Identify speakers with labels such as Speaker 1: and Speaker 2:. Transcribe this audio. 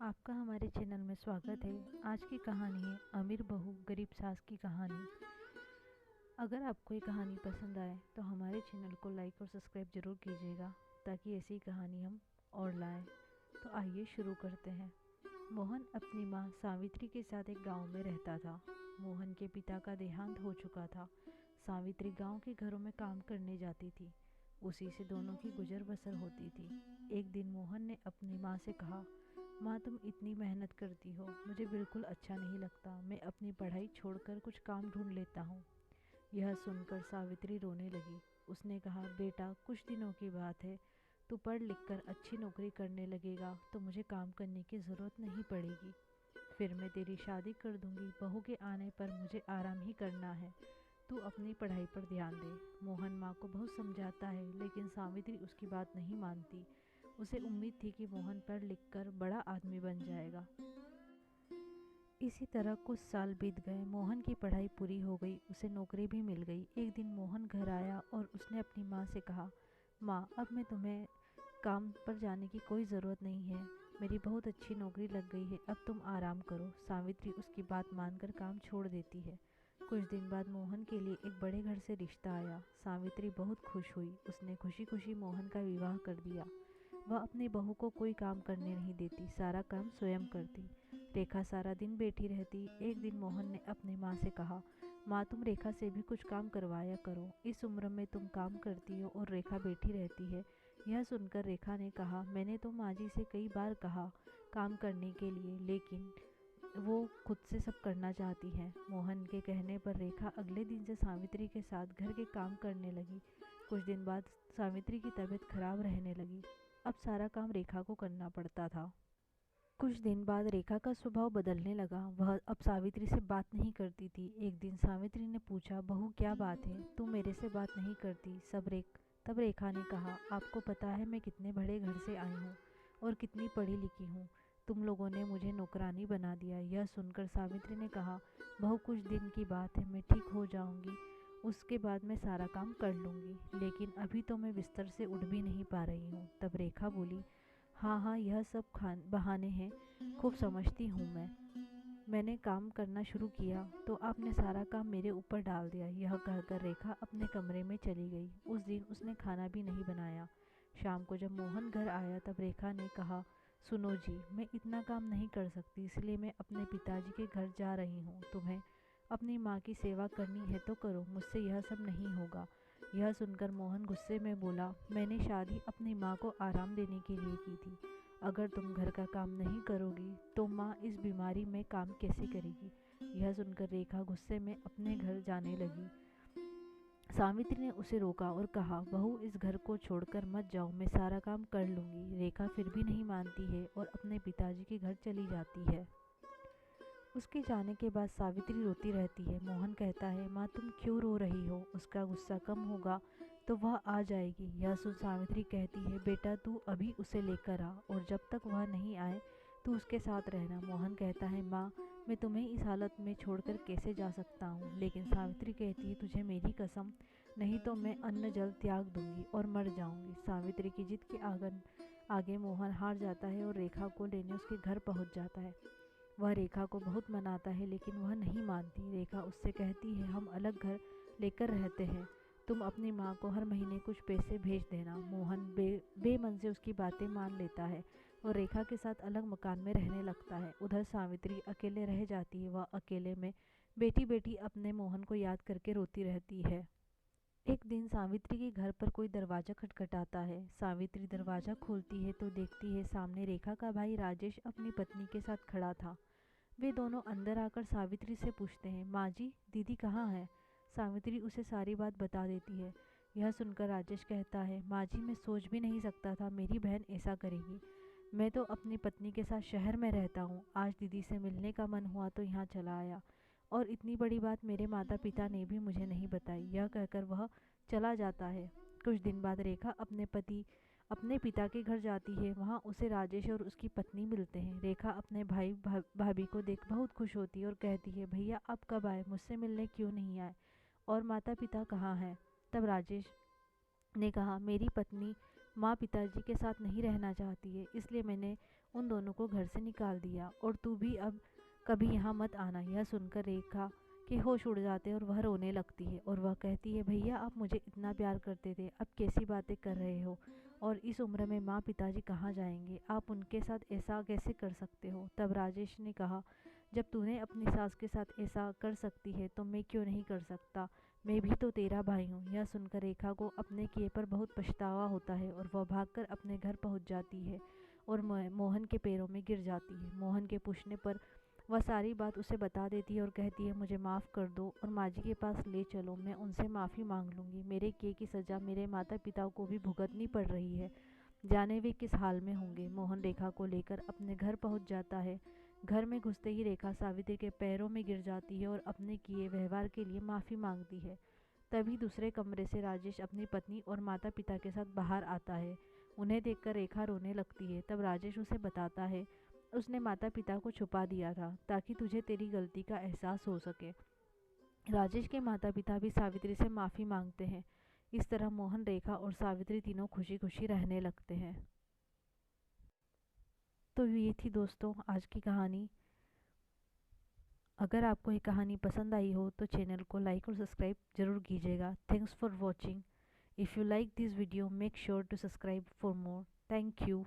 Speaker 1: आपका हमारे चैनल में स्वागत है। आज की कहानी है अमीर बहू गरीब सास की कहानी। अगर आपको ये कहानी पसंद आए तो हमारे चैनल को लाइक और सब्सक्राइब जरूर कीजिएगा ताकि ऐसी कहानी हम और लाएं। तो आइए शुरू करते हैं। मोहन अपनी माँ सावित्री के साथ एक गांव में रहता था। मोहन के पिता का देहांत हो चुका था। सावित्री गांव के घरों में काम करने जाती थी। उसी से दोनों की गुजर बसर होती थी। एक दिन मोहन ने अपनी माँ से कहा, माँ तुम इतनी मेहनत करती हो, मुझे बिल्कुल अच्छा नहीं लगता। मैं अपनी पढ़ाई छोड़कर कुछ काम ढूंढ लेता हूँ। यह सुनकर सावित्री रोने लगी। उसने कहा, बेटा कुछ दिनों की बात है, तू पढ़ लिख कर अच्छी नौकरी करने लगेगा तो मुझे काम करने की ज़रूरत नहीं पड़ेगी। फिर मैं तेरी शादी कर दूंगी। बहू के आने पर मुझे आराम ही करना है। तू अपनी पढ़ाई पर ध्यान दे। मोहन माँ को बहुत समझाता है लेकिन सावित्री उसकी बात नहीं मानती। उसे उम्मीद थी कि मोहन पढ़ लिख कर बड़ा आदमी बन जाएगा। इसी तरह कुछ साल बीत गए। मोहन की पढ़ाई पूरी हो गई, उसे नौकरी भी मिल गई। एक दिन मोहन घर आया और उसने अपनी माँ से कहा, माँ अब मैं तुम्हें काम पर जाने की कोई ज़रूरत नहीं है। मेरी बहुत अच्छी नौकरी लग गई है, अब तुम आराम करो। सावित्री उसकी बात मानकर काम छोड़ देती है। कुछ दिन बाद मोहन के लिए एक बड़े घर से रिश्ता आया। सावित्री बहुत खुश हुई। उसने खुशी खुशी मोहन का विवाह कर दिया। वह अपनी बहू को कोई काम करने नहीं देती, सारा काम स्वयं करती। रेखा सारा दिन बैठी रहती। एक दिन मोहन ने अपनी माँ से कहा, माँ तुम रेखा से भी कुछ काम करवाया करो। इस उम्र में तुम काम करती हो और रेखा बैठी रहती है। यह सुनकर रेखा ने कहा, मैंने तो माँ जी से कई बार कहा काम करने के लिए, लेकिन वो खुद से सब करना चाहती है। मोहन के कहने पर रेखा अगले दिन से सावित्री के साथ घर के काम करने लगी। कुछ दिन बाद सावित्री की तबीयत खराब रहने लगी। अब सारा काम रेखा को करना पड़ता था। कुछ दिन बाद रेखा का स्वभाव बदलने लगा। वह अब सावित्री से बात नहीं करती थी। एक दिन सावित्री ने पूछा, बहू क्या बात है, तू मेरे से बात नहीं करती। तब रेखा ने कहा, आपको पता है मैं कितने बड़े घर से आई हूँ और कितनी पढ़ी लिखी हूँ। तुम लोगों ने मुझे नौकरानी बना दिया। यह सुनकर सावित्री ने कहा, बहू कुछ दिन की बात है, मैं ठीक हो जाऊंगी, उसके बाद मैं सारा काम कर लूँगी, लेकिन अभी तो मैं बिस्तर से उठ भी नहीं पा रही हूँ। तब रेखा बोली, हाँ हाँ यह सब बहाने हैं, खूब समझती हूँ मैंने काम करना शुरू किया तो आपने सारा काम मेरे ऊपर डाल दिया। यह कहकर रेखा अपने कमरे में चली गई। उस दिन उसने खाना भी नहीं बनाया। शाम को जब मोहन घर आया तब रेखा ने कहा, सुनो जी, मैं इतना काम नहीं कर सकती, इसलिए मैं अपने पिताजी के घर जा रही हूँ। तुम्हें अपनी माँ की सेवा करनी है तो करो, मुझसे यह सब नहीं होगा। यह सुनकर मोहन गुस्से में बोला, मैंने शादी अपनी माँ को आराम देने के लिए की थी। अगर तुम घर का काम नहीं करोगी तो माँ इस बीमारी में काम कैसे करेगी। यह सुनकर रेखा गुस्से में अपने घर जाने लगी। सावित्री ने उसे रोका और कहा, बहू इस घर को छोड़कर मत जाओ, मैं सारा काम कर लूँगी। रेखा फिर भी नहीं मानती है और अपने पिताजी के घर चली जाती है। उसके जाने के बाद सावित्री रोती रहती है। मोहन कहता है, माँ तुम क्यों रो रही हो, उसका गुस्सा कम होगा तो वह आ जाएगी। यह सुन सावित्री कहती है, बेटा तू अभी उसे लेकर आ और जब तक वह नहीं आए तू उसके साथ रहना। मोहन कहता है, माँ मैं तुम्हें इस हालत में छोड़कर कैसे जा सकता हूँ। लेकिन सावित्री कहती है, तुझे मेरी कसम, नहीं तो मैं अन्न जल त्याग दूंगी और मर जाऊंगी। सावित्री की जिद के आगे मोहन हार जाता है और रेखा को लेने उसके घर पहुँच जाता है। वह रेखा को बहुत मनाता है लेकिन वह नहीं मानती। रेखा उससे कहती है, हम अलग घर लेकर रहते हैं, तुम अपनी माँ को हर महीने कुछ पैसे भेज देना। मोहन बेमन से उसकी बातें मान लेता है और रेखा के साथ अलग मकान में रहने लगता है। उधर सावित्री अकेले रह जाती है। वह अकेले में बेटी बेटी अपने मोहन को याद करके रोती रहती है। एक दिन सावित्री के घर पर कोई दरवाज़ा खटखटाता है। सावित्री दरवाज़ा खोलती है तो देखती है सामने रेखा का भाई राजेश अपनी पत्नी के साथ खड़ा था। वे दोनों अंदर आकर सावित्री से पूछते हैं, माँ जी दीदी कहाँ है। सावित्री उसे सारी बात बता देती है। यह सुनकर राजेश कहता है, माँ जी मैं सोच भी नहीं सकता था मेरी बहन ऐसा करेगी। मैं तो अपनी पत्नी के साथ शहर में रहता हूँ, आज दीदी से मिलने का मन हुआ तो यहाँ चला आया, और इतनी बड़ी बात मेरे माता पिता ने भी मुझे नहीं बताई। यह कहकर वह चला जाता है। कुछ दिन बाद रेखा अपने पिता के घर जाती है। वहाँ उसे राजेश और उसकी पत्नी मिलते हैं। रेखा अपने भाई भाभी को देख बहुत खुश होती है और कहती है, भैया आप कब आए, मुझसे मिलने क्यों नहीं आए, और माता पिता कहाँ हैं। तब राजेश ने कहा, मेरी पत्नी माँ पिताजी के साथ नहीं रहना चाहती है, इसलिए मैंने उन दोनों को घर से निकाल दिया और तू भी अब कभी यहाँ मत आना। यह सुनकर रेखा के होश उड़ जाते और वह रोने लगती है और वह कहती है, भैया आप मुझे इतना प्यार करते थे, अब कैसी बातें कर रहे हो? और इस उम्र में माँ पिताजी कहाँ जाएंगे? आप उनके साथ ऐसा कैसे कर सकते हो? तब राजेश ने कहा, जब तूने अपनी सास के साथ ऐसा कर सकती है तो मैं क्यों नहीं कर सकता? मैं भी तो तेरा भाई हूँ। यह सुनकर रेखा को अपने किए पर बहुत पछतावा होता है और वह भागकर अपने घर पहुँच जाती है और मोहन के पैरों में गिर जाती है। मोहन के पूछने पर वह सारी बात उसे बता देती है और कहती है, मुझे माफ़ कर दो और माँ जी के पास ले चलो, मैं उनसे माफ़ी मांग लूँगी। मेरे किए की सज़ा मेरे माता पिता को भी भुगतनी पड़ रही है, जाने वे किस हाल में होंगे। मोहन रेखा को लेकर अपने घर पहुँच जाता है। घर में घुसते ही रेखा सावित्री के पैरों में गिर जाती है और अपने किए व्यवहार के लिए माफ़ी मांगती है। तभी दूसरे कमरे से राजेश अपनी पत्नी और माता पिता के साथ बाहर आता है। उन्हें देखकर रेखा रोने लगती है। तब राजेश उसे बताता है, उसने माता पिता को छुपा दिया था ताकि तुझे तेरी गलती का एहसास हो सके। राजेश के माता पिता भी सावित्री से माफ़ी मांगते हैं। इस तरह मोहन, रेखा और सावित्री तीनों खुशी खुशी रहने लगते हैं। तो ये थी दोस्तों आज की कहानी। अगर आपको ये कहानी पसंद आई हो तो चैनल को लाइक और सब्सक्राइब जरूर कीजिएगा। Thanks for watching. If you like this video make sure to subscribe for more. Thank you.